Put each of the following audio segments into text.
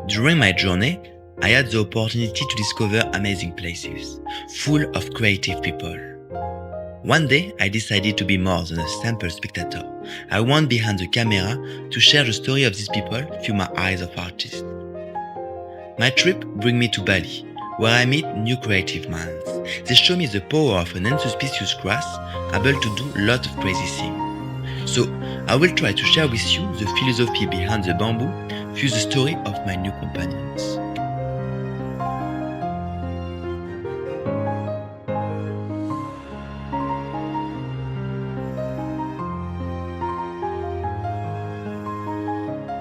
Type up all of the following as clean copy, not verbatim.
During my journey, I had the opportunity to discover amazing places, full of creative people. One day, I decided to be more than a simple spectator. I went behind the camera to share the story of these people through my eyes of artist. My trip bring me to Bali, where I meet new creative minds. They show me the power of an inauspicious grass able to do lots of crazy things. So, I will try to share with you the philosophy behind the bamboo through the story of my new companions.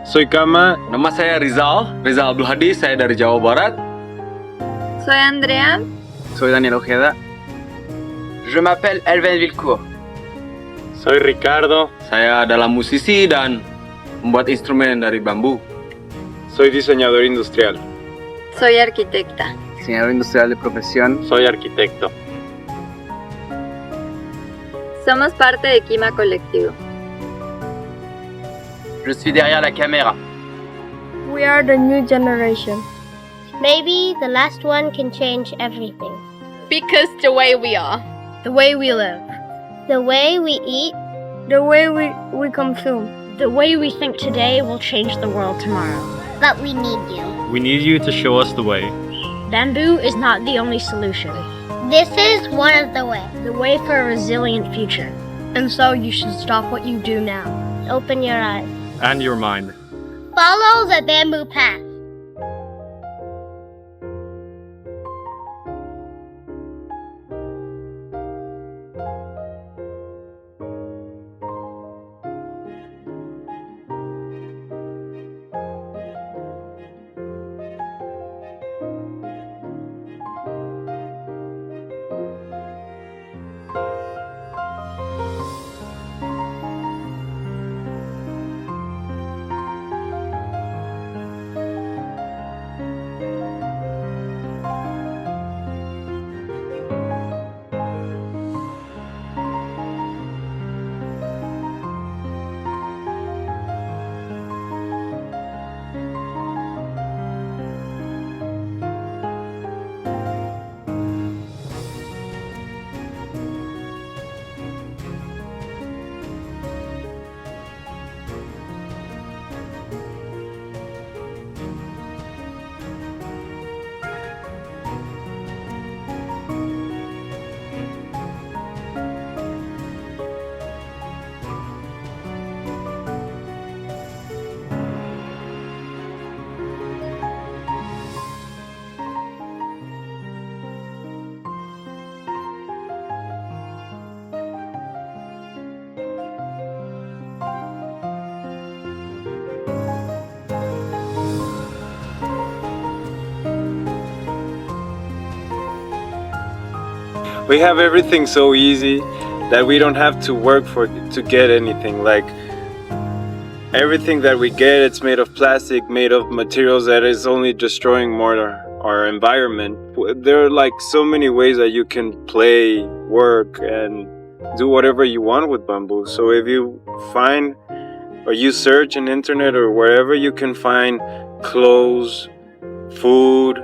Soy Kama, nama saya Rizal Abdul Hadi, saya dari Jawa Barat. Soy Andrea. Soy Daniel Ojeda. Je m'appelle Elvin Villecourt. Soy Ricardo. Saya adalah musisi dan membuat instrumen dari bambu. Soy diseñador industrial. Soy arquitecta. Diseñador industrial de profesión. Soy arquitecto. Somos parte de Clima Colectivo. Je suis derrière la caméra. We are the new generation. Maybe the last one can change everything. Because the way we are. The way we live. The way we eat. The way we consume. The way we think today will change the world tomorrow. But we need you. We need you to show us the way. Bamboo is not the only solution. This is one of the ways. The way for a resilient future. And so you should stop what you do now. Open your eyes. And your mind. Follow the bamboo path. We have everything so easy that we don't have to work to get anything. Like everything that we get, it's made of plastic, made of materials that is only destroying more our environment. There are like so many ways that you can play, work, and do whatever you want with bamboo. So if you find or you search on internet or wherever, you can find clothes, food,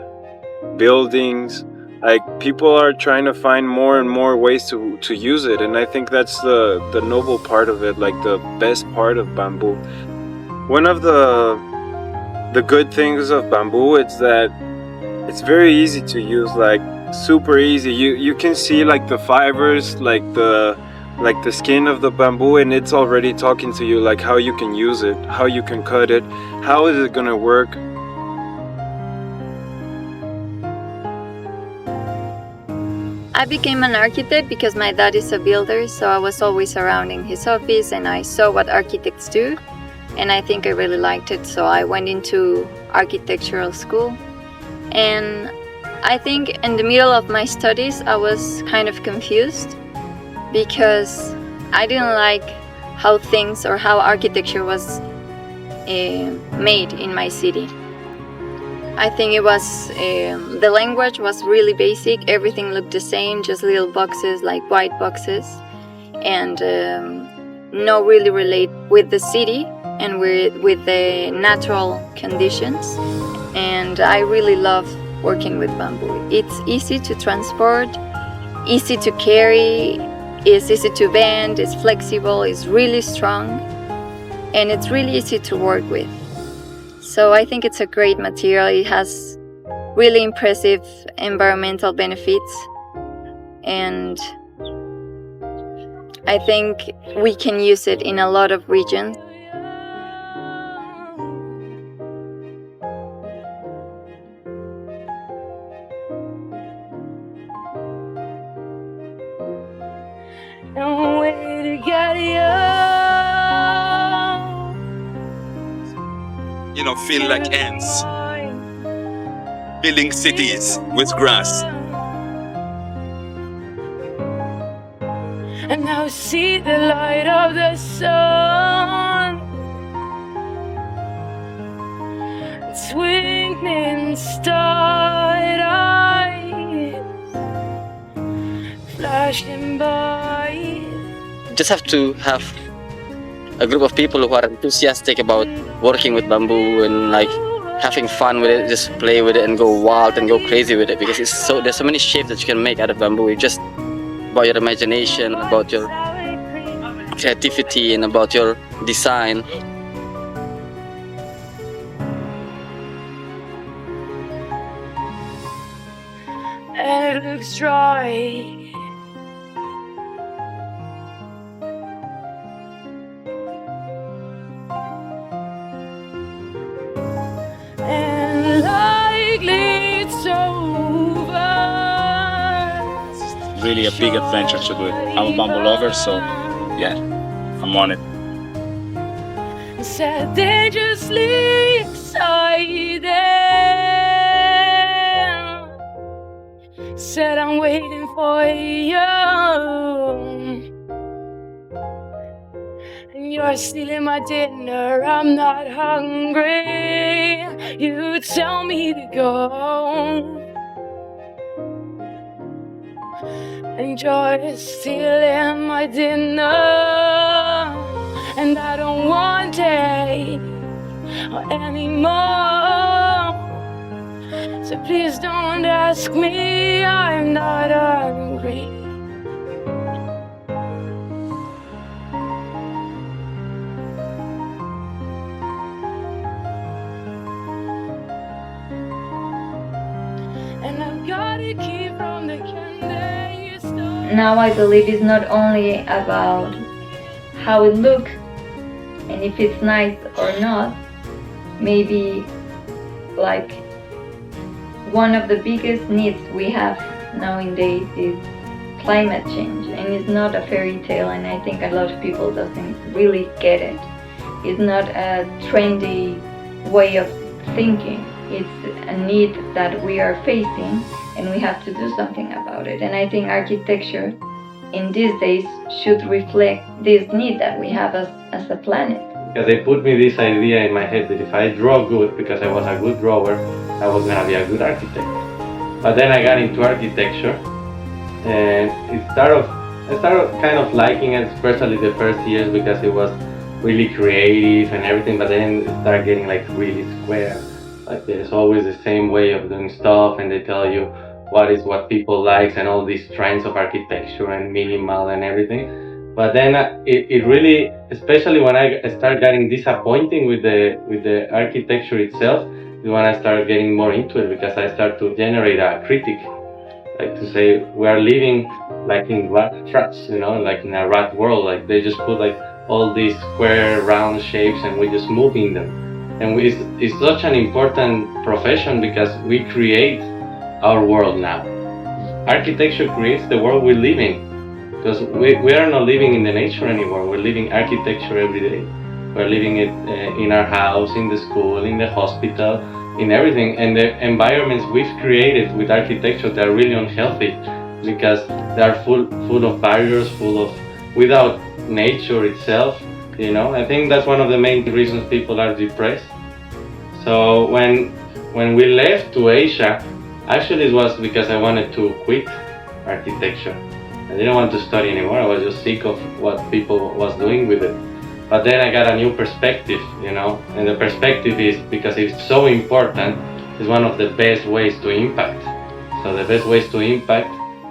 buildings. Like people are trying to find more and more ways to use it, and I think that's the noble part of it, like the best part of bamboo. One of the good things of bamboo is that it's very easy to use, like super easy. You can see like the fibers, like the skin of the bamboo, and it's already talking to you like how you can use it, how you can cut it, how is it gonna work. I became an architect because my dad is a builder, so I was always around in his office and I saw what architects do, and I think I really liked it, so I went into architectural school. And I think in the middle of my studies I was kind of confused because I didn't like how things or how architecture was made in my city. I think it was, the language was really basic, everything looked the same, just little boxes, like white boxes, and no really relate with the city and with the natural conditions. and I really love working with bamboo. It's easy to transport, easy to carry, it's easy to bend, it's flexible, it's really strong, and it's really easy to work with. So I think it's a great material. It has really impressive environmental benefits, and I think we can use it in a lot of regions. No way to get you know, feel like ants, building cities with grass. And now see the light of the sun, swinging starry eyes, flashing by. Just have to have a group of people who are enthusiastic about working with bamboo and like having fun with it, just play with it and go wild and go crazy with it, because there's so many shapes that you can make out of bamboo. It's just about your imagination, about your creativity, and about your design. And it looks dry. And likely it's over. Really a big adventure to do it. I'm a bamboo lover, so yeah, I'm on it. Said dangerously excited. Said I'm waiting for you, and you're stealing my dinner. I'm not hungry. You tell me to go, and you're stealing my dinner, and I don't want it anymore. So please don't ask me, I'm not hungry. And I've gotta keep from the candy store. Now I believe it's not only about how it looks and if it's nice or not. Maybe like one of the biggest needs we have nowadays is climate change, and it's not a fairy tale, and I think a lot of people doesn't really get it. It's not a trendy way of thinking. It's a need that we are facing, and we have to do something about it. And I think architecture in these days should reflect this need that we have as a planet. Because they put me this idea in my head that if I draw good, because I was a good drawer, I was gonna be a good architect. But then I got into architecture, and I started kind of liking it, especially the first years, because it was really creative and everything. But then it started getting like really square. Like there's always the same way of doing stuff, and they tell you what people like, and all these trends of architecture and minimal and everything. But then it really, especially when I started getting disappointing with the architecture itself, is when I started getting more into it, because I started to generate a critic, like to say we are living like in rat traps, you know, like in a rat world. Like they just put like all these square, round shapes, and we just move in them. And it's such an important profession because we create our world now. Architecture creates the world we live in. Because we are not living in the nature anymore. We're living architecture every day. We're living it in our house, in the school, in the hospital, in everything. And the environments we've created with architecture, they're really unhealthy because they are full of barriers, without nature itself. You know, I think that's one of the main reasons people are depressed. So when we left to Asia, actually it was because I wanted to quit architecture. I didn't want to study anymore. I was just sick of what people was doing with it. But then I got a new perspective, you know, and the perspective is because it's so important is one of the best ways to impact. So the best ways to impact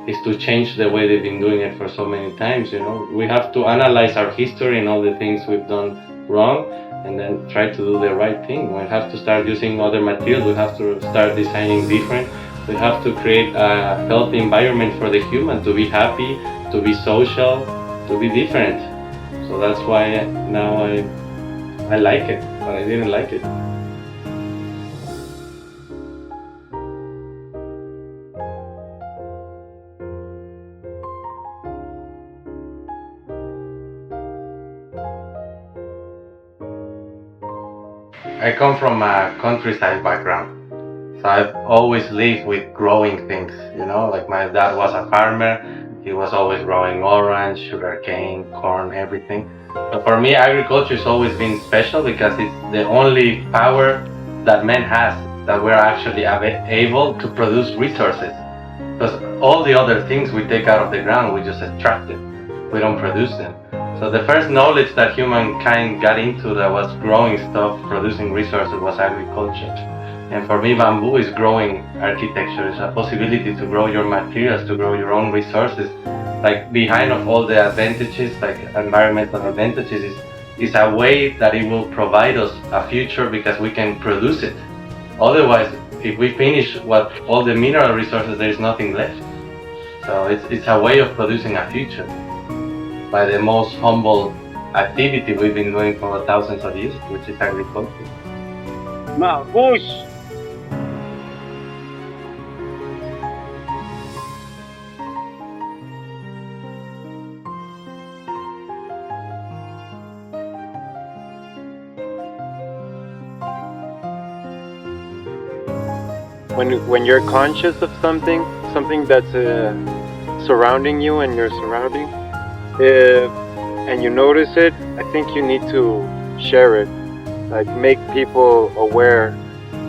is to change the way they've been doing it for so many times. We have to analyze our history and all the things we've done wrong, and then try to do the right thing. We have to start using other materials. We have to start designing different. We have to create a healthy environment for the human to be happy, to be social, to be different. So that's why now I like it, but I didn't like it. I come from a countryside background, so I've always lived with growing things, like my dad was a farmer, he was always growing orange, sugarcane, corn, everything. But for me, agriculture has always been special because it's the only power that man has, that we're actually able to produce resources. Because all the other things we take out of the ground, we just extract them, we don't produce them. So the first knowledge that humankind got into that was growing stuff, producing resources, was agriculture. And for me, bamboo is growing architecture. It's a possibility to grow your materials, to grow your own resources. Like behind of all the advantages, like environmental advantages, is a way that it will provide us a future because we can produce it. Otherwise, if we finish all the mineral resources, there is nothing left. So it's a way of producing a future by the most humble activity we've been doing for thousands of years, which is agriculture. Mahush! When you're conscious of something that's surrounding you and your surrounding, and you notice it, I think you need to share it, like make people aware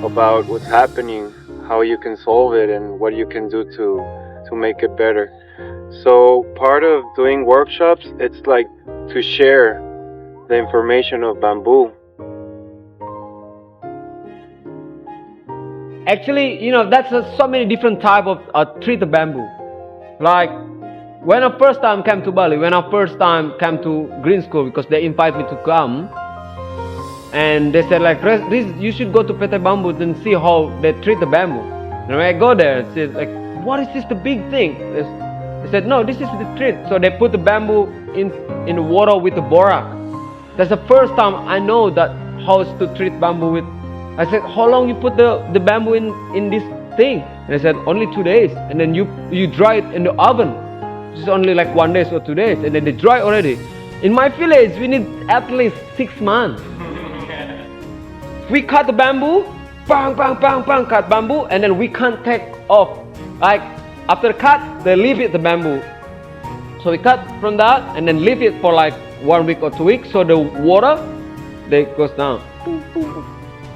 about what's happening, how you can solve it, and what you can do to make it better. So part of doing workshops, it's like to share the information of bamboo. Actually, that's so many different type of treat the bamboo. Like when I first time came to Bali, when I first time came to Green School, because they invite me to come, and they said like, you should go to PT Bamboo and see how they treat the bamboo. And when I go there, I said like, what is this the big thing? They said no, this is the treat. So they put the bamboo in the water with the borax. That's the first time I know that how to treat bamboo with. I said, how long you put the bamboo in this thing? And they said only 2 days, and then you dry it in the oven. It's only like 1 day or 2 days, and then they dry already. In my village, we need at least 6 months. We cut the bamboo, bang, bang, bang, bang, cut bamboo, and then we can't take off. Like after cut, they leave it the bamboo. So we cut from that and then leave it for like 1 week or 2 weeks. So the water, they goes down.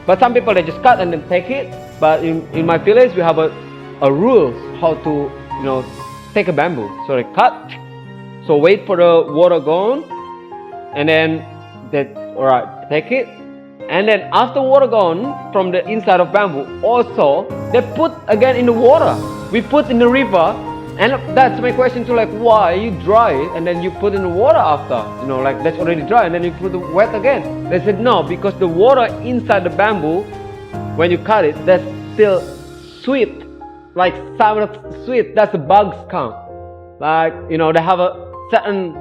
But some people they just cut and then take it. But in my village, we have a rules how to take a bamboo. So they cut. So wait for the water gone, and then they take it. And then after water gone from the inside of bamboo, also they put again in the water. We put in the river, and that's my question too. Like, why you dry it and then you put in the water after? Like that's already dry, and then you put the wet again. They said no, because the water inside the bamboo, when you cut it, that's still sweet, like sour sweet. That's the bugs come. Like they have a certain.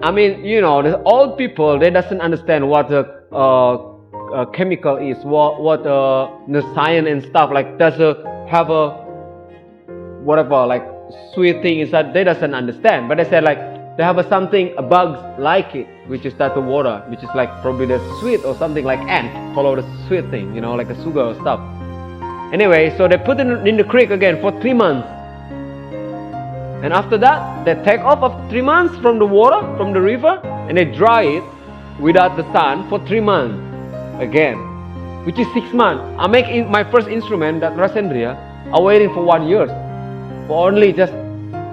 The old people, they doesn't understand what a chemical is, what the science and stuff, like does have a whatever like sweet thing inside, they doesn't understand. But they said like they have something, bugs like it, which is that the water, which is like probably the sweet or something like ant, follow the sweet thing, like a sugar or stuff. Anyway, so they put it in the creek again for 3 months. And after that, they take off after 3 months from the water, from the river, and they dry it without the sun for 3 months again, which is 6 months. I make my first instrument, that Rasendria, I waiting for 1 year, for only just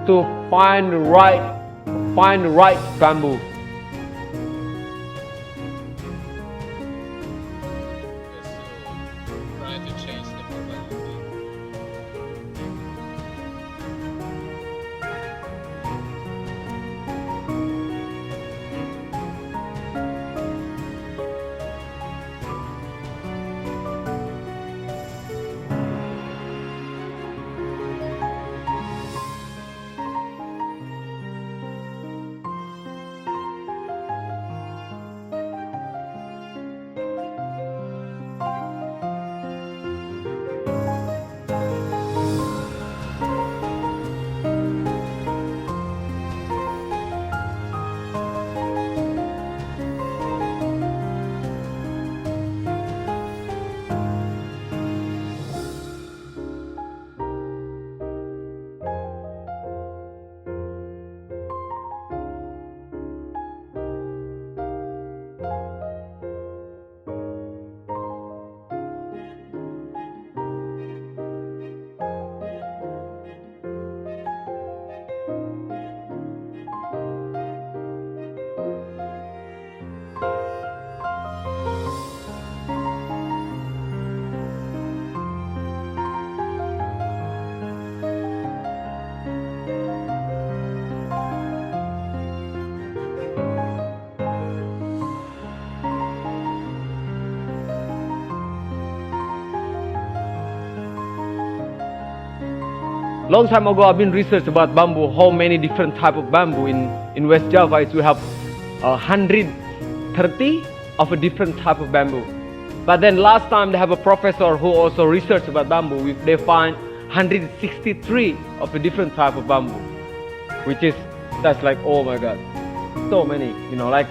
to find the right bamboo. Trying to long time ago I've been research about bamboo, how many different type of bamboo in West Java. We have 130 of a different type of bamboo. But then last time they have a professor who also researched about bamboo. They find 163 of a different type of bamboo, which is, that's like, oh my god, so many, you know, like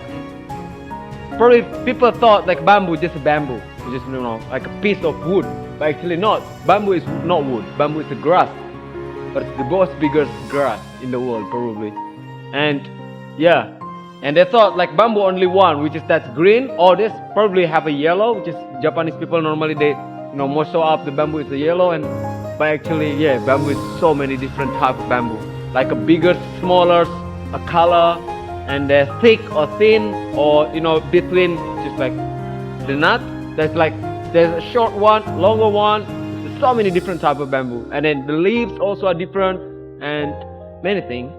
probably people thought like bamboo just a bamboo, just, you know, like a piece of wood, but actually not. Bamboo is not wood, bamboo is a grass, but it's the most biggest grass in the world probably. And yeah, and they thought like bamboo only one, which is that's green, or this probably have a yellow, which is Japanese people normally they, you know, most of the bamboo is the yellow, and but actually yeah, bamboo is so many different type of bamboo, like a bigger, smaller, a color, and they're thick or thin, or you know, between, just like the nut. There's like, there's a short one, longer one. There's so many different type of bamboo, and then the leaves also are different, and many things.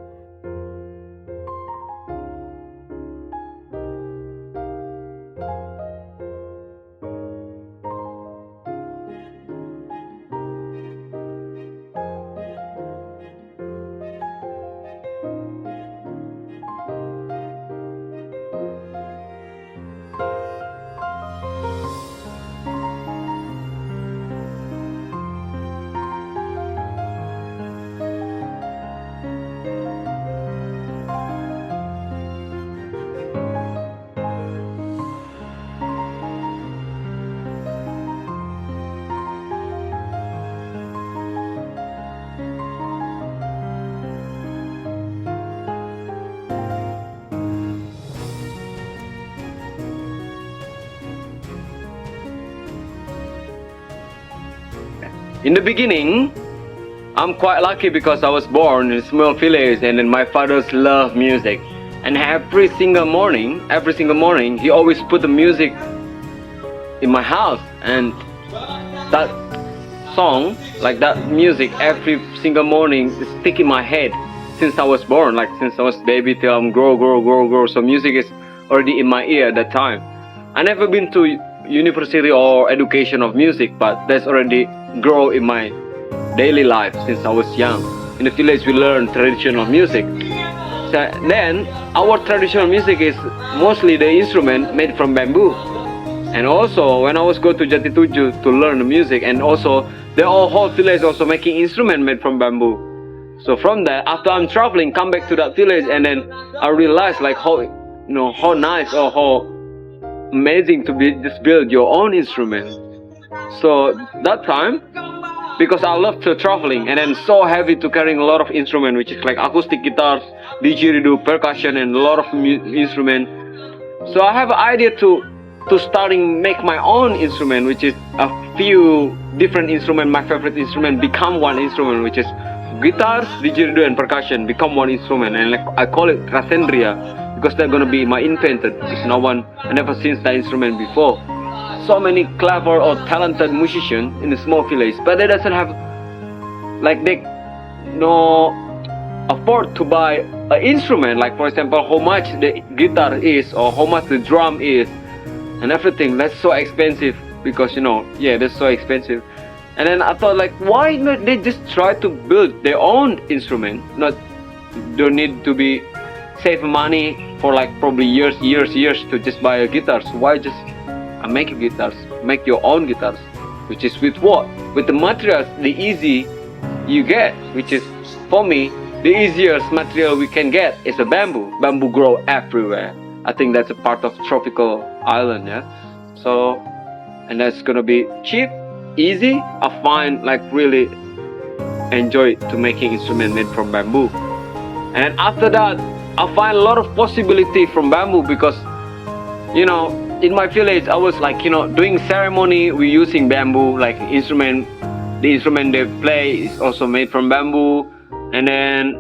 In the beginning, I'm quite lucky because I was born in a small village, and then my father's love music, and every single morning he always put the music in my house, and that song, like that music, every single morning is stick in my head since I was born, like since I was baby till I'm grow. So music is already in my ear at that time. I never been to university or education of music, but that's already grow in my daily life since I was young. In the village we learn traditional music. So then our traditional music is mostly the instrument made from bamboo. And also when I was go to Jati Tujuh to learn the music, and also the whole village also making instrument made from bamboo. So from that, after I'm traveling, come back to that village, and then I realized like how, you know, how nice or how amazing to be just build your own instrument. So that time, because I love to traveling, and then so heavy to carrying a lot of instrument, which is like acoustic guitars, didgeridoo, percussion, and a lot of instrument. So I have an idea to starting make my own instrument, which is a few different instrument. My favorite instrument become one instrument, which is guitars, didgeridoo, and percussion become one instrument, and like I call it Rasendria because they're gonna be my invented. Because no one, I never seen that instrument before. So many clever or talented musicians in a small village, but they doesn't have, like they no afford to buy an instrument. Like for example, how much the guitar is or how much the drum is, and everything. That's so expensive because, you know, yeah, that's so expensive. And then I thought like, why not they just try to build their own instrument? Not don't need to be save money for like probably years to just buy a guitar. So why just make guitars, make your own guitars, which is with what? With the materials, the easy you get, which is for me, the easiest material we can get is a bamboo. Bamboo grow everywhere. I think that's a part of tropical island, yeah. So, and that's gonna be cheap, easy. I find like really enjoy to making instrument made from bamboo. And then after that, I find a lot of possibility from bamboo because, you know, in my village, I was like, you know, doing ceremony, we're using bamboo, like instrument, the instrument they play is also made from bamboo. And then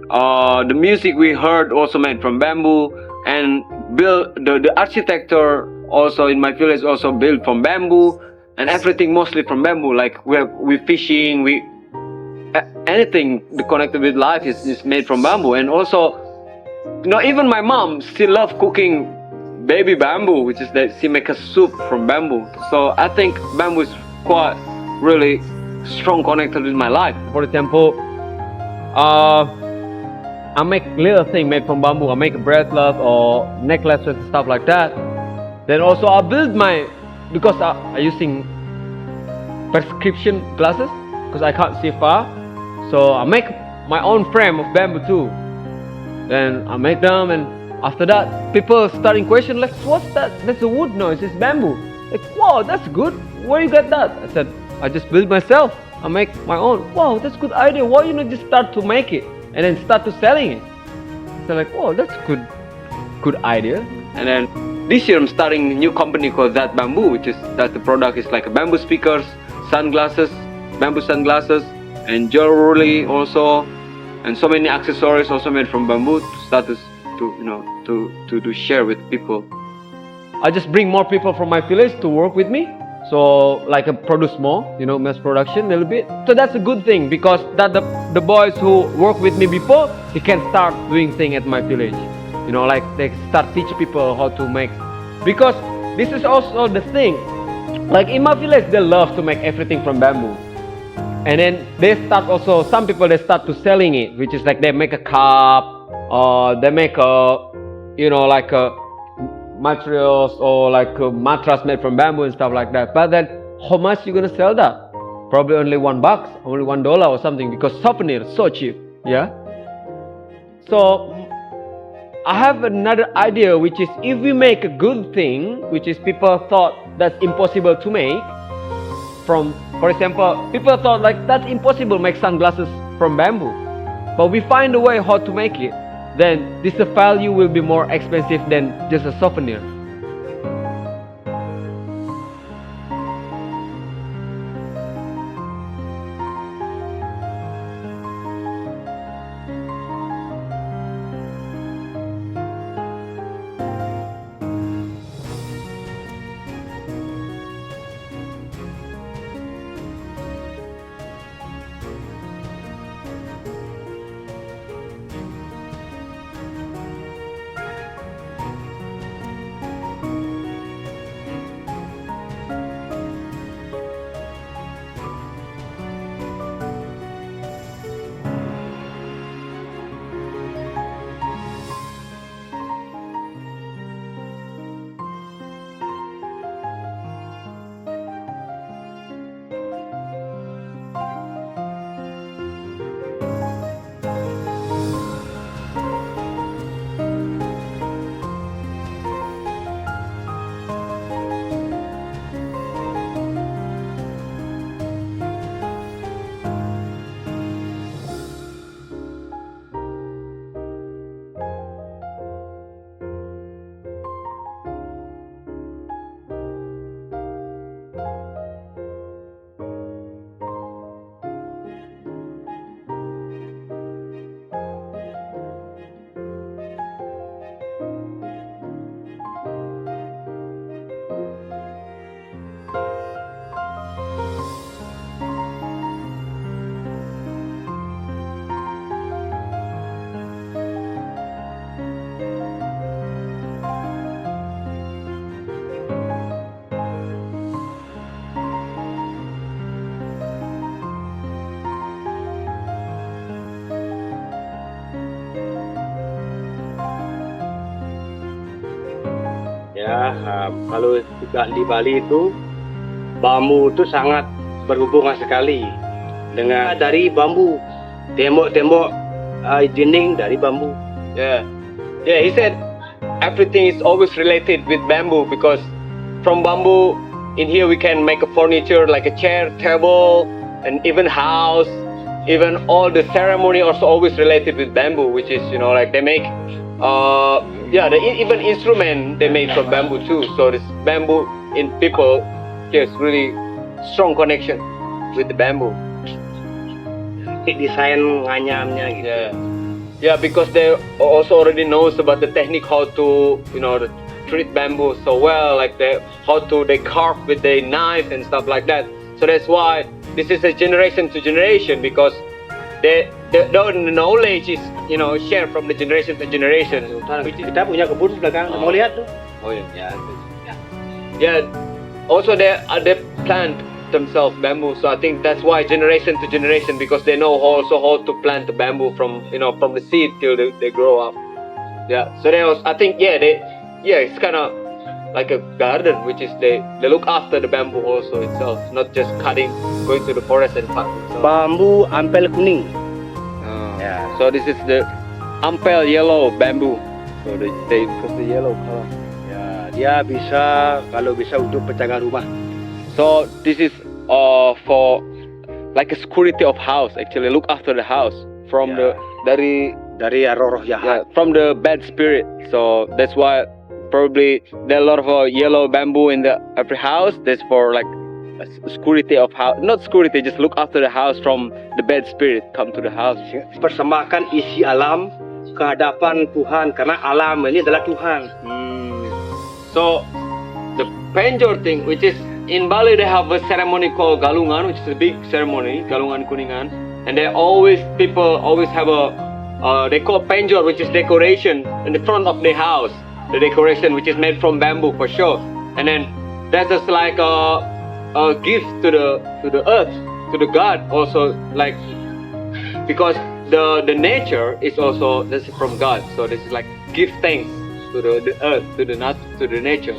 the music we heard also made from bamboo. And build the architecture also in my village also built from bamboo. And everything mostly from bamboo, like we fishing, anything connected with life is made from bamboo. And also, you know, even my mom still love cooking baby bamboo, which is that she make a soup from bamboo. So I think bamboo is quite really strong connected with my life. For example, I make little thing made from bamboo. I make a bracelet or necklaces and stuff like that. Then also I build because I using prescription glasses because I can't see far. So I make my own frame of bamboo too. Then I make them, and after that people starting question like, what's that? That's a wood noise, it's bamboo. Like, wow, that's good. Where you get that? I said, I just build myself. I make my own. Wow, that's good idea. Why you not just start to make it and then start to selling it? So like, wow, that's good idea. And then this year I'm starting a new company called That Bamboo, that the product is like a bamboo speakers, sunglasses, bamboo sunglasses, and jewelry also, and so many accessories also made from bamboo to start to share with people. I just bring more people from my village to work with me. So like produce more, mass production a little bit. So that's a good thing because that the boys who work with me before, they can start doing things at my village. Like they start teach people how to make. Because this is also the thing. Like in my village, they love to make everything from bamboo. And then they start also, some people they start to selling it, which is like they make a cup, or they make like a materials or like a mattress made from bamboo and stuff like that. But then how much you gonna sell that? Probably only $1, only $1 or something, because souvenir so cheap. Yeah. So I have another idea, which is if we make a good thing, which is people thought that's impossible to make, for example, people thought like that's impossible to make sunglasses from bamboo, but we find a way how to make it, then this value will be more expensive than just a souvenir. Ya, kalau juga di Bali itu bambu itu sangat berhubungan sekali dengan dari bambu, tembok-tembok dinding dari bambu. Yeah, he said everything is always related with bamboo because from bamboo in here we can make a furniture like a chair, table, and even house, even all the ceremony also always related with bamboo, which is like they make even instrument they made from bamboo too. So this bamboo in people there's really strong connection with the bamboo. Desain nganyamnya gitu. Yeah, because they also already knows about the technique how to treat bamboo so well, like how they carve with the knife and stuff like that. So that's why this is a generation to generation, because the knowledge is shared from the generation to generation. Kita punya kebun belakang, mau lihat tuh? Oh yeah. Yeah. Also they plant themselves bamboo. So I think that's why generation to generation, because they know also how to plant the bamboo from from the seed till they grow up. Yeah. So I think it's kind of like a garden, which is they look after the bamboo also itself, not just cutting, going to the forest and cut itself. Bambu ampel kuning. So this is the ampel yellow bamboo. So they because the yellow color. Dia kalau bisa untuk penjaga rumah. So this is for like a security of house, actually look after the house from the dari roh jahat, from the bad spirit. So that's why probably there are a lot of yellow bamboo in every house. That's for like security of house, not security, just look after the house from the bad spirit come to the house. Persembahkan isi alam ke hadapan Tuhan, karena alam ini adalah Tuhan. So the penjor thing, which is in Bali, they have a ceremony called Galungan, which is a big ceremony, Galungan Kuningan, and people always have they call penjor, which is decoration in the front of the house, the decoration which is made from bamboo for sure, and then that's just like a gift to the earth, to the God also, like because the nature is also this is from God, so this is like give thanks to the earth, to the nature.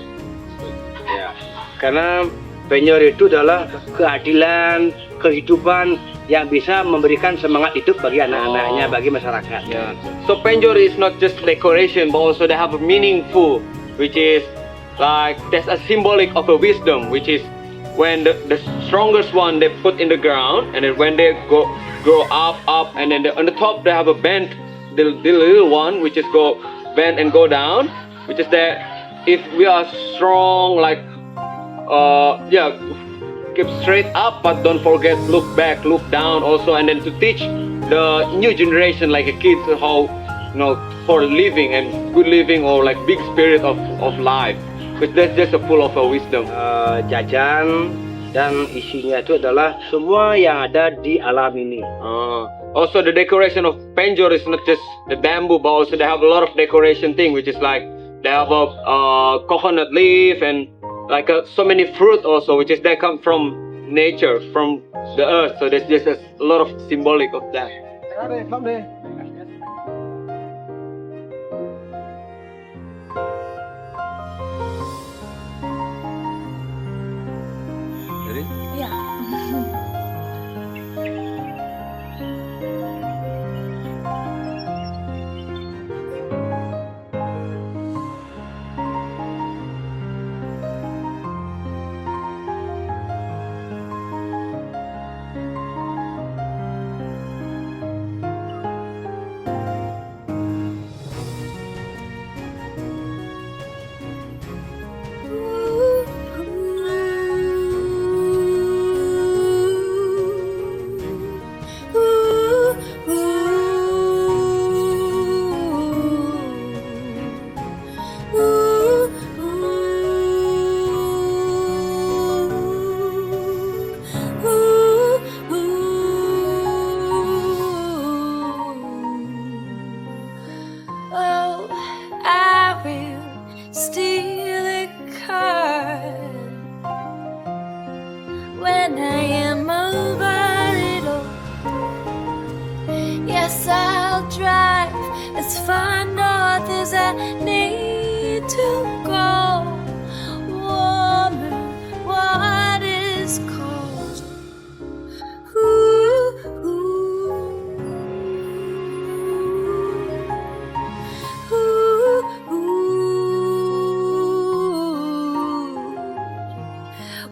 Karena penyor itu adalah keadilan, kehidupan yang bisa memberikan semangat hidup bagi anak-anaknya, bagi masyarakat. So penjor is not just decoration, but also they have a meaningful, which is like there's a symbolic of a wisdom, which is when the strongest one they put in the ground, and then when they grow up, and then on the top they have a bent, the little one, which is go bend and go down, which is that if we are strong, like keep straight up, but don't forget look back, look down also, and then to teach the new generation, like a kids, how for living and good living, or like big spirit of life, because that's just a full of a wisdom. Jajan dan isinya itu adalah semua yang ada di alam ini. Also the decoration of penjor is not just the bamboo, but also they have a lot of decoration thing, which is like they have a coconut leaf and like so many fruit also, which is that come from nature, from the earth. So there's just a lot of symbolic of that.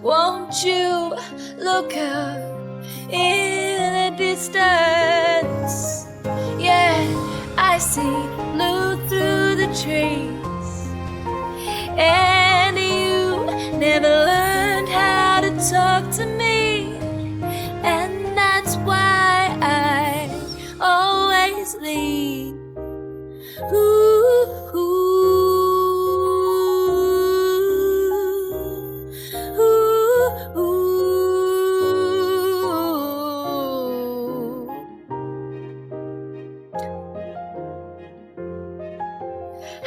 Won't you look up in the distance? Yeah, I see blue through the trees. And you never learned how to talk to me, and that's why I always leave.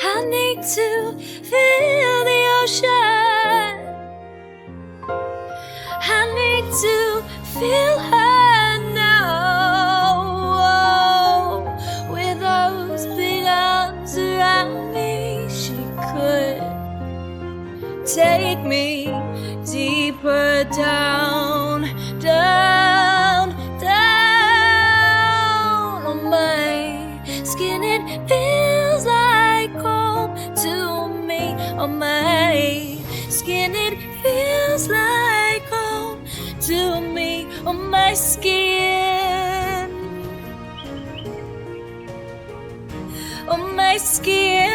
I need to feel the ocean. I need take me deeper down, down, down on my skin. It feels like home to me. On my skin, it feels like home to me. On my skin, on my skin,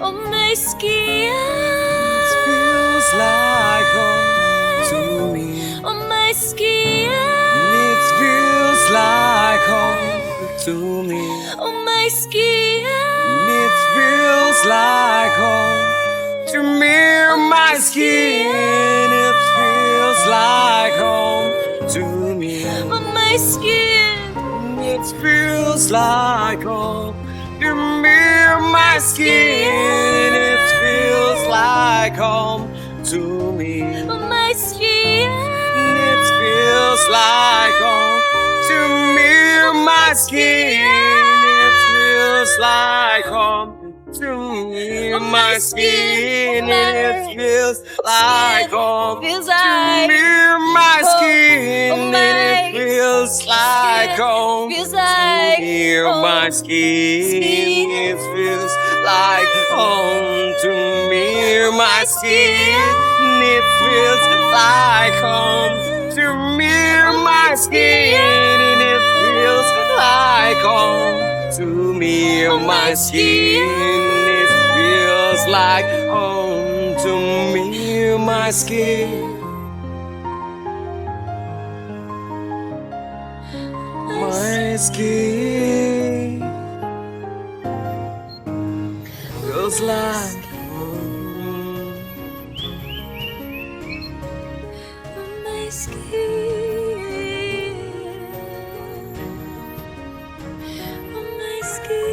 on my skin. It feels like home to me. On my skin, It feels like home to me. on my skin. It feels like home to me. My skin. It feels like home to me. On my skin, It feels like home to me. My skin. It feels like home to me. on my skin. It feels like home to me. My skin. It feels like home to me. My skin. It feels like home Feels to like me. My skin. home. It feels like home Feels to like me. home. My skin. It feels like home to me. My skin. It feels like home to me. My skin. It feels like home to me. My skin. It feels like home to me. My skin. My skin feels like home. On my skin, on my skin.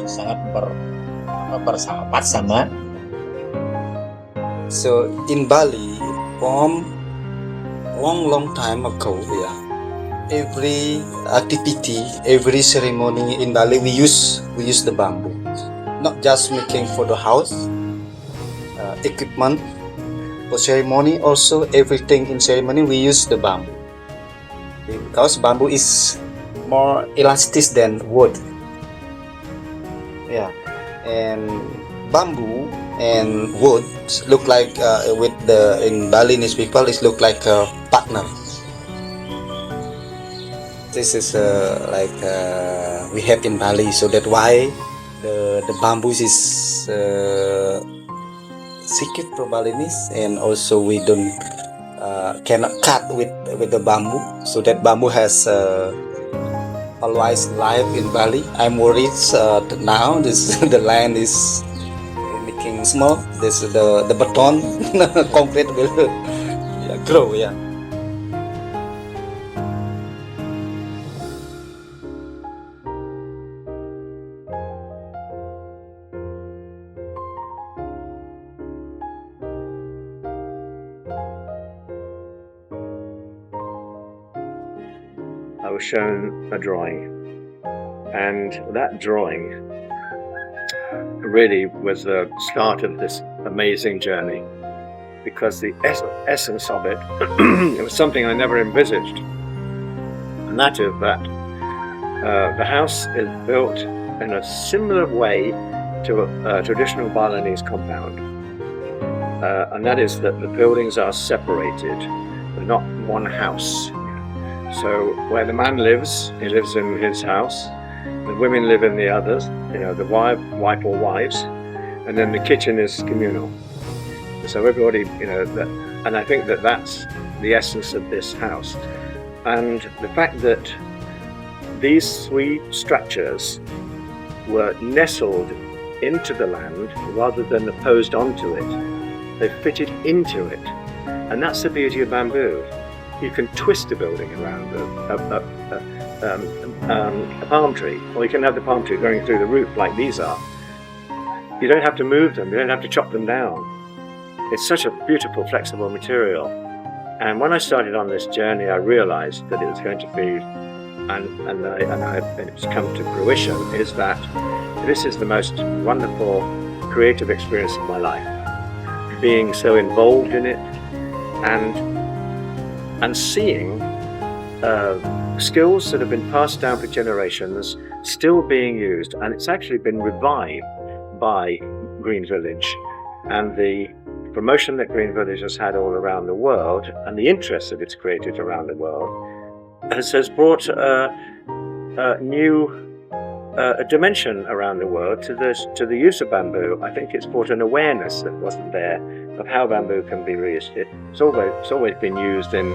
Sangat bersahabat sama. So in Bali, from long time ago, every activity, every ceremony in Bali, we use the bamboo. Not just making for the house, equipment for ceremony. Also, everything in ceremony we use the bamboo because bamboo is more elastic than wood. And bamboo and wood look like in Balinese people it look like a partner. This is we have in Bali, so that's why the bamboo is secret for Balinese, and also we don't cannot cut with the bamboo, so that bamboo has always life in Bali. I'm worried now the land is making small. This the beton concrete will grow. I was shown a drawing, and that drawing really was the start of this amazing journey, because the essence of it, it was something I never envisaged, and that is that the house is built in a similar way to a traditional Balinese compound, and that is that the buildings are separated, they're not one house. So where the man lives, he lives in his house, the women live in the others, the wife or wives, and then the kitchen is communal. So everybody, and I think that that's the essence of this house. And the fact that these three structures were nestled into the land rather than opposed onto it, they fitted into it. And that's the beauty of bamboo. You can twist a building around a palm tree, or you can have the palm tree going through the roof like these are. You don't have to move them, you don't have to chop them down. It's such a beautiful, flexible material. And when I started on this journey, I realized that it was going to be, and it's come to fruition, is that this is the most wonderful creative experience of my life. Being so involved in it and seeing skills that have been passed down for generations still being used, and it's actually been revived by Green Village and the promotion that Green Village has had all around the world and the interest that it's created around the world has brought a new dimension around the world to the use of bamboo. I think it's brought an awareness that wasn't there of how bamboo can be reused. It's always been used in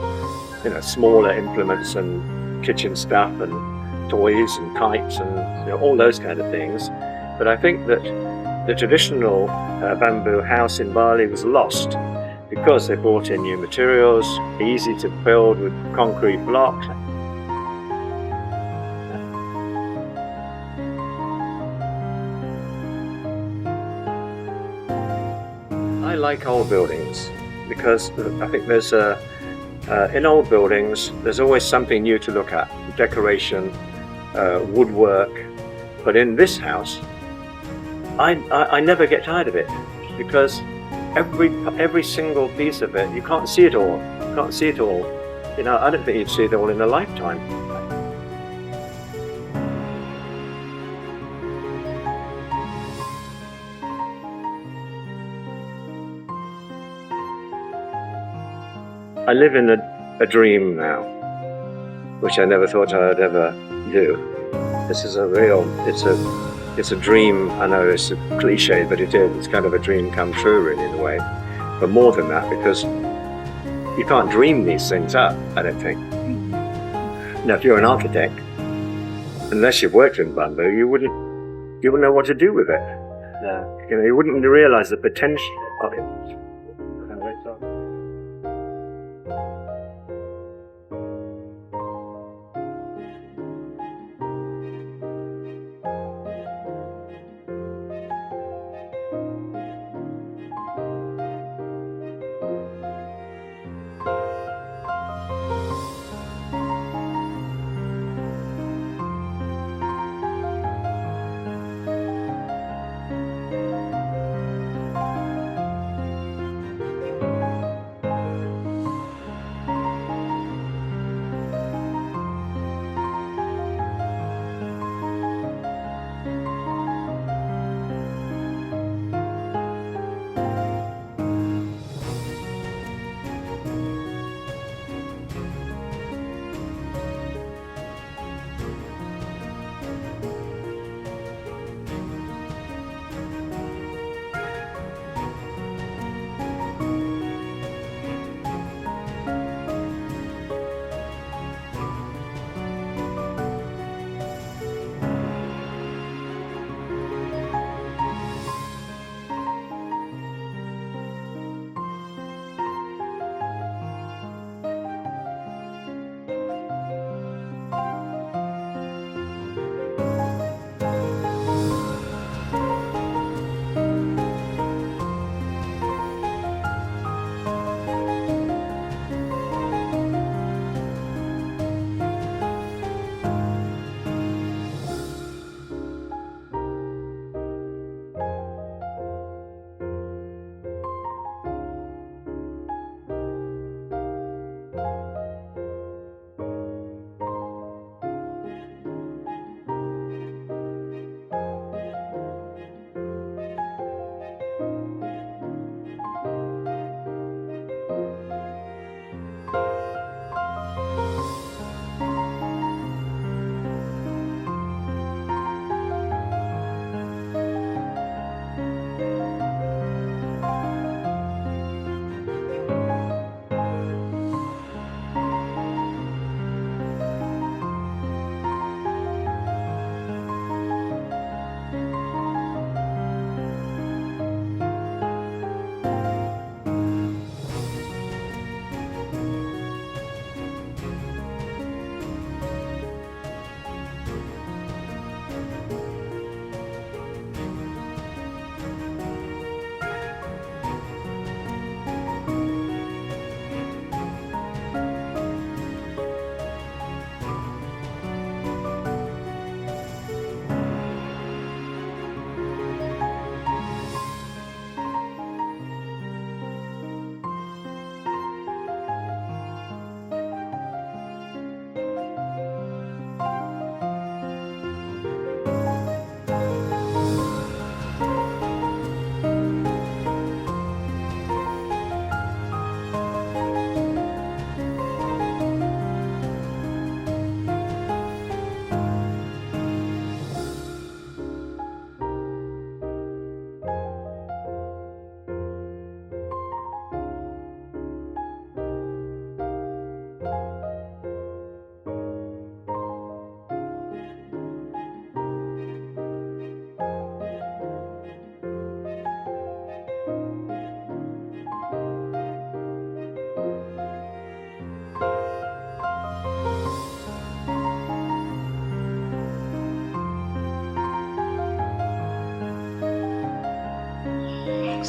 smaller implements and kitchen stuff and toys and kites and all those kind of things. But I think that the traditional bamboo house in Bali was lost because they brought in new materials, easy to build with concrete blocks. I like old buildings because I think there's in old buildings there's always something new to look at, decoration, woodwork. But in this house, I never get tired of it because every single piece of it, you can't see it all. I don't think you'd see it all in a lifetime. I live in a dream now, which I never thought I'd ever do. This is it's a dream. I know it's a cliche, but it is. It's kind of a dream come true, really, in a way. But more than that, because you can't dream these things up, I don't think. Now, if you're an architect, unless you've worked in bamboo, you wouldn't know what to do with it. No. You wouldn't realise the potential of it.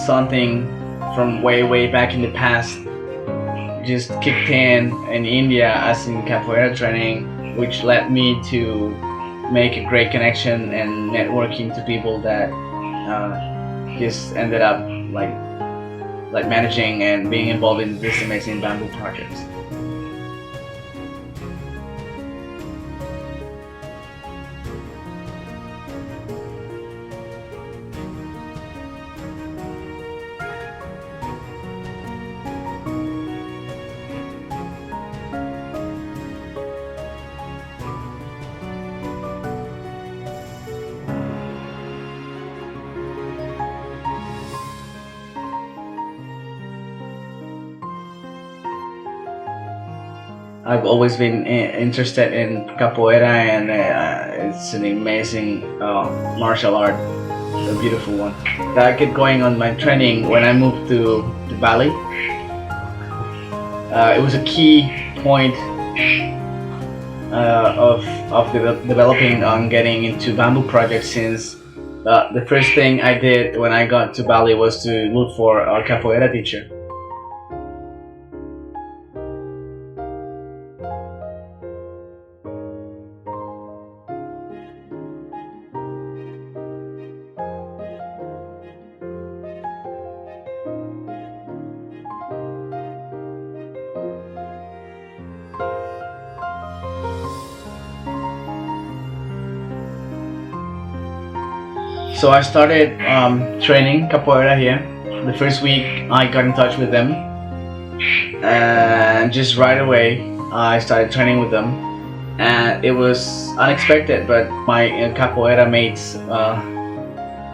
something from way back in the past just kicked in India as in capoeira training, which led me to make a great connection and networking to people that just ended up like managing and being involved in this amazing bamboo project. I've always been interested in capoeira, and it's an amazing martial art, a beautiful one. I kept going on my training when I moved to Bali. It was a key point of developing on getting into bamboo projects, since the first thing I did when I got to Bali was to look for a capoeira teacher. So I started training capoeira here. The first week I got in touch with them, and just right away I started training with them. And it was unexpected, but my capoeira mates,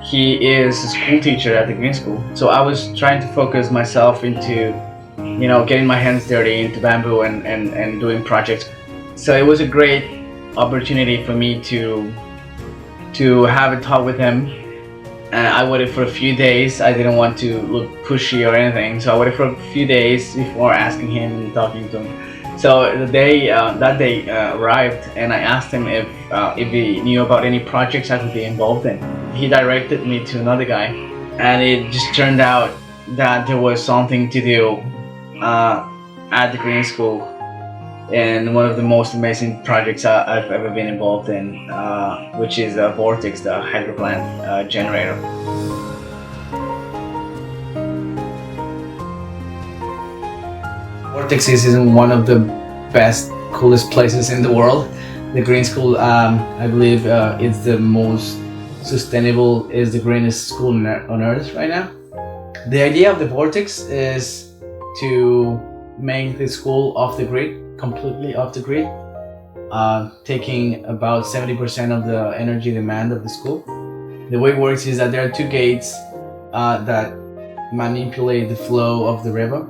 he is a school teacher at the green school. So I was trying to focus myself into, getting my hands dirty into bamboo and doing projects. So it was a great opportunity for me to have a talk with him. And I waited for a few days. I didn't want to look pushy or anything, so I waited for a few days before asking him and talking to him. So that day arrived, and I asked him if he knew about any projects I could be involved in. He directed me to another guy, and it just turned out that there was something to do at the green school. And one of the most amazing projects I've ever been involved in, which is Vortex, the hydro plant generator. Vortex is in one of the best, coolest places in the world. The green school, I believe, is the most sustainable, is the greenest school on earth right now. The idea of the Vortex is to make the school off the grid, completely off the grid, taking about 70% of the energy demand of the school. The way it works is that there are two gates that manipulate the flow of the river.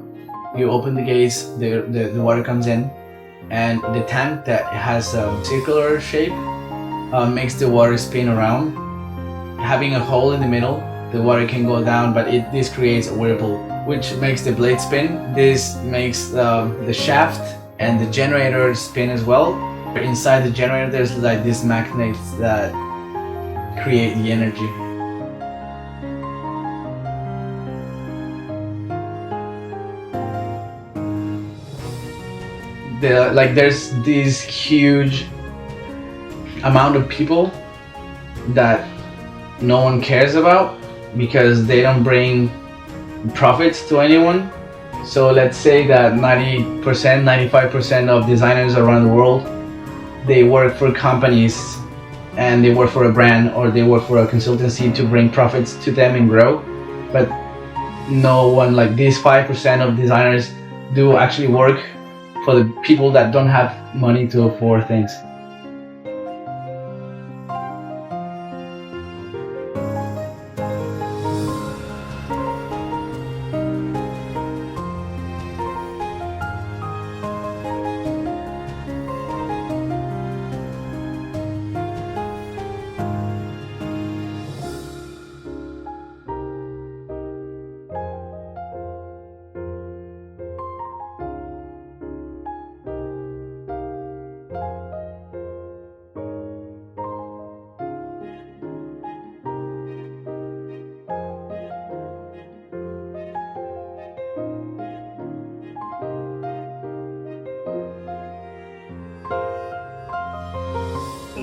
You open the gates, the water comes in, and the tank that has a circular shape makes the water spin around. Having a hole in the middle, the water can go down, but this creates a whirlpool, which makes the blade spin. This makes the shaft and the generator spin as well. Inside the generator there's like these magnets that create the energy. There's this huge amount of people that no one cares about because they don't bring profits to anyone. So let's say that 90%, 95% of designers around the world, they work for companies and they work for a brand or they work for a consultancy to bring profits to them and grow. But no one, like these 5% of designers, do actually work for the people that don't have money to afford things.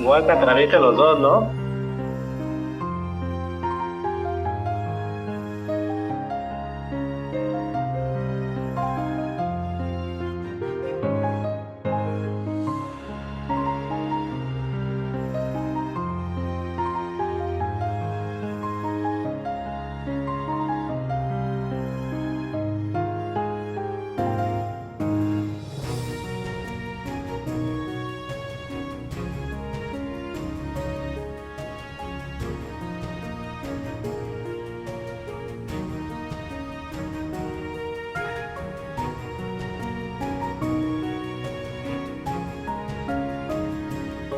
Muerte atraviesa los dos, ¿no?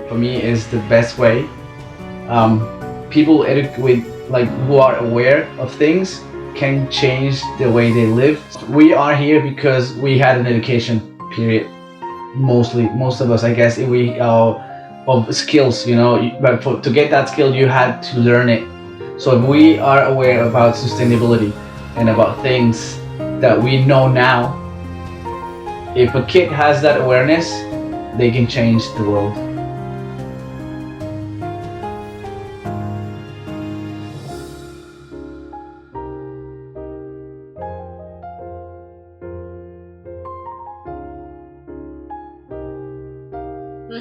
For me, is the best way. People who are aware of things can change the way they live. We are here because we had an education period. Most of us, I guess, of skills. But to get that skill, you had to learn it. So if we are aware about sustainability and about things that we know now, if a kid has that awareness, they can change the world.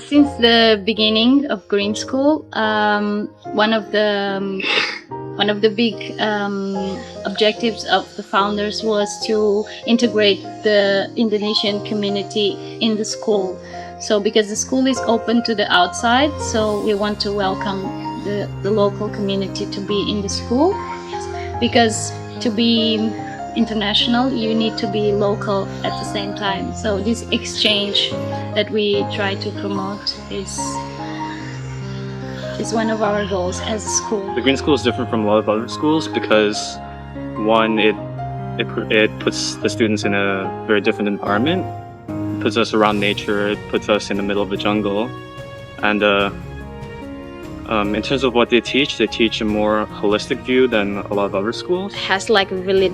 Since the beginning of Green School, one of the big objectives of the founders was to integrate the Indonesian community in the school. So because the school is open to the outside, so we want to welcome the local community to be in the school. Because to be international, you need to be local at the same time. So this exchange that we try to promote is one of our goals as a school. The Green School is different from a lot of other schools because, one, it puts the students in a very different environment. It puts us around nature. It puts us in the middle of the jungle. And in terms of what they teach a more holistic view than a lot of other schools. It has like really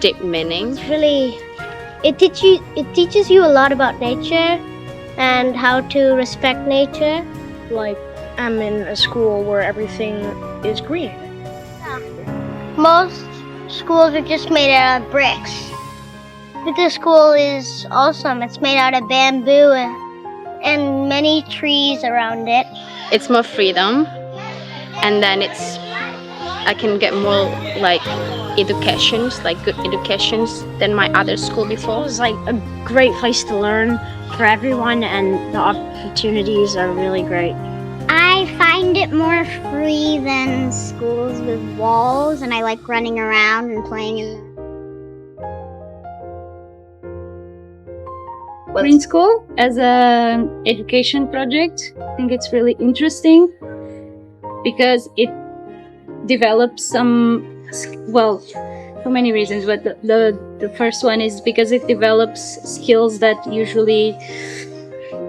deep meaning. It teaches you a lot about nature and how to respect nature. Like, I'm in a school where everything is green. Most schools are just made out of bricks. But this school is awesome. It's made out of bamboo and many trees around it. It's more freedom, and then I can get more like educations, like good educations than my other school before. It was like a great place to learn for everyone, and the opportunities are really great. I find it more free than schools with walls, and I like running around and playing in them. Green School as an education project, I think it's really interesting because it develops for many reasons, but the first one is because it develops skills that usually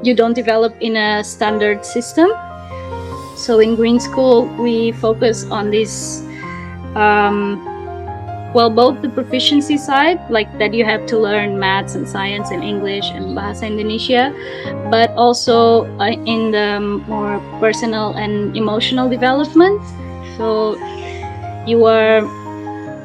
you don't develop in a standard system. So in Green School, we focus on this, both the proficiency side, like that you have to learn maths and science and English and Bahasa Indonesia, but also in the more personal and emotional development. So you are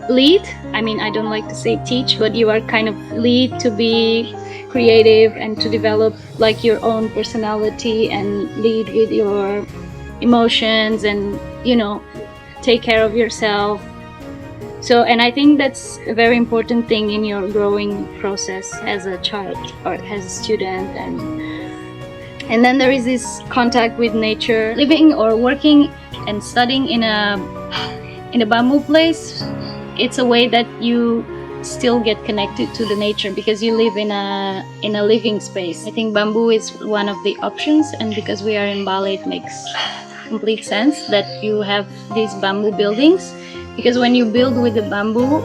lead, I don't like to say teach, but you are kind of lead to be creative and to develop like your own personality and lead with your emotions and take care of yourself. So, and I think that's a very important thing in your growing process as a child or as a student. And then there is this contact with nature. Living or working and studying in a bamboo place, it's a way that you still get connected to the nature because you live in a living space. I think bamboo is one of the options, and because we are in Bali, it makes complete sense that you have these bamboo buildings, because when you build with the bamboo,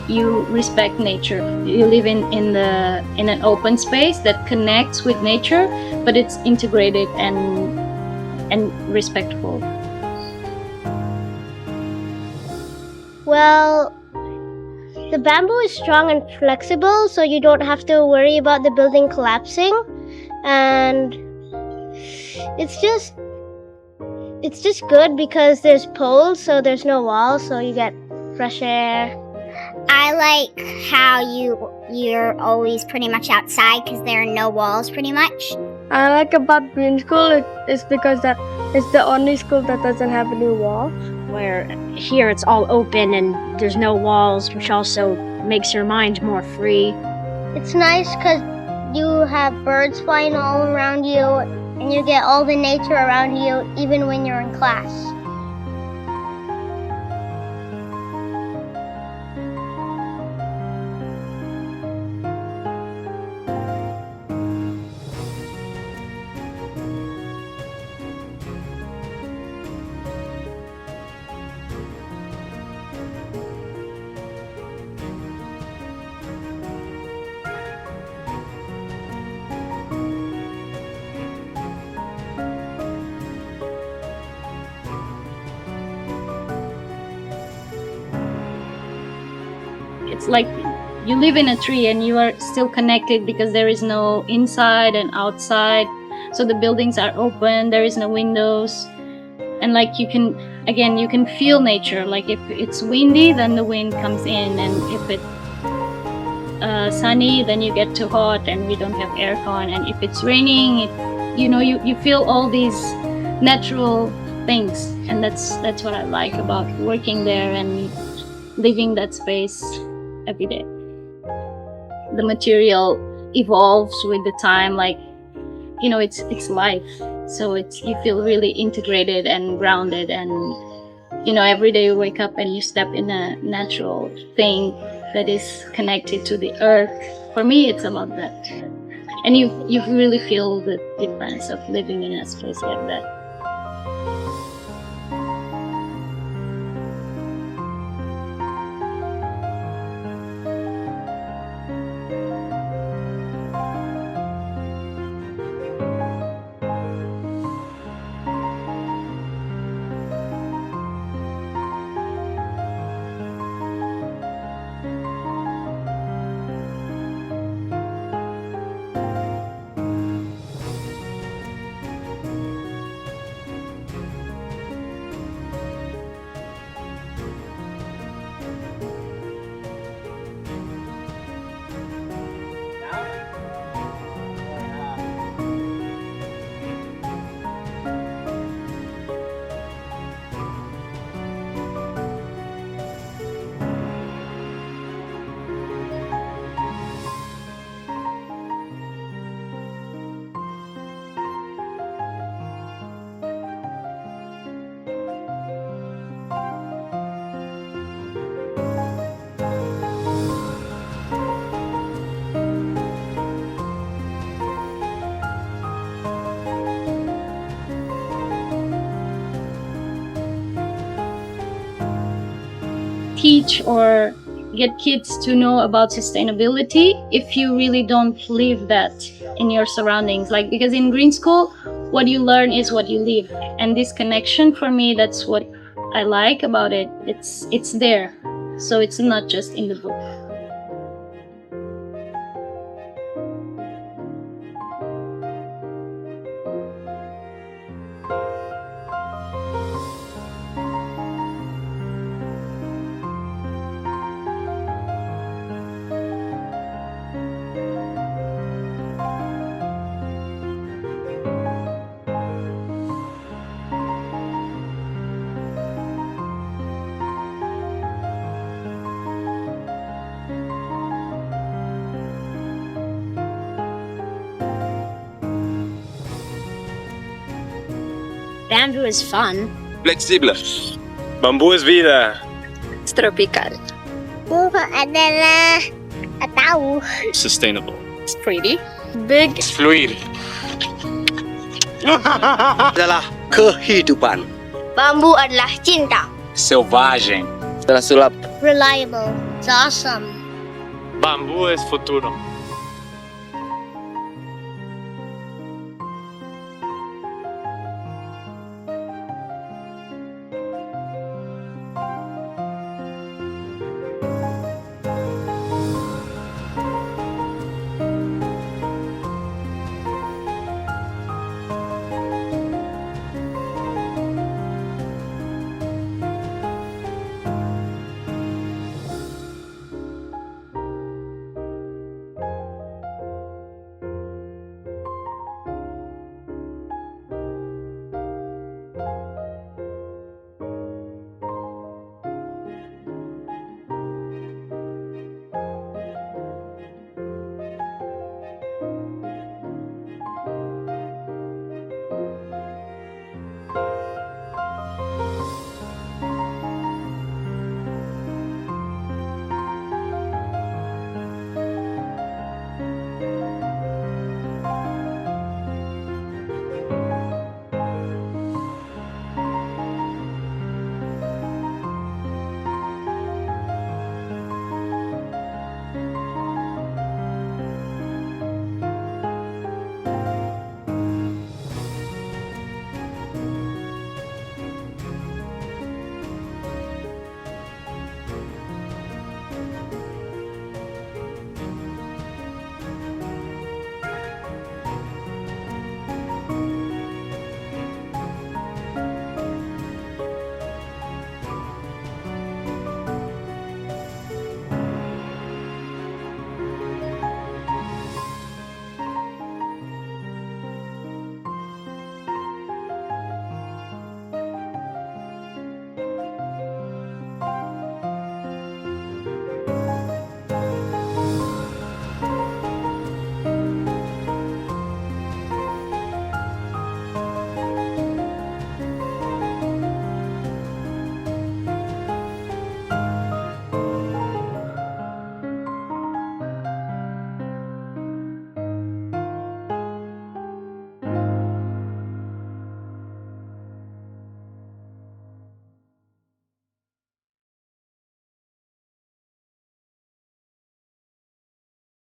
you respect nature. You live in an open space that connects with nature, but it's integrated and respectful. Well, the bamboo is strong and flexible, so you don't have to worry about the building collapsing. And It's just good because there's poles, so there's no walls, so you get fresh air. I like how you're always pretty much outside because there are no walls pretty much. I like about green school is because that it's the only school that doesn't have any walls. Where here it's all open and there's no walls, which also makes your mind more free. It's nice because you have birds flying all around you and you get all the nature around you even when you're in class. It's like you live in a tree and you are still connected because there is no inside and outside. So the buildings are open, there is no windows. And like you can feel nature. Like if it's windy, then the wind comes in. And if it's sunny, then you get too hot and we don't have aircon. And if it's raining, you feel all these natural things. And that's what I like about working there and living that space every day. The material evolves with the time, like it's life, so you feel really integrated and grounded, and every day you wake up and you step in a natural thing that is connected to the earth. For me, it's about that, and you really feel the difference of living in a space like that. Teach or get kids to know about sustainability if you really don't live that in your surroundings. Like, because in green school, what you learn is what you live, and this connection, for me, that's what I like about it. It's there, so it's not just in the book. Bamboo is fun. Flexible. Bambú es vida. Es tropical. Bunga adalah tahu. Sustainable. It's pretty. Big. It's fluid. Adalah kehidupan. Bambu adalah cinta. Selvagem. Sulap. Reliable. It's awesome. Bambú es futuro.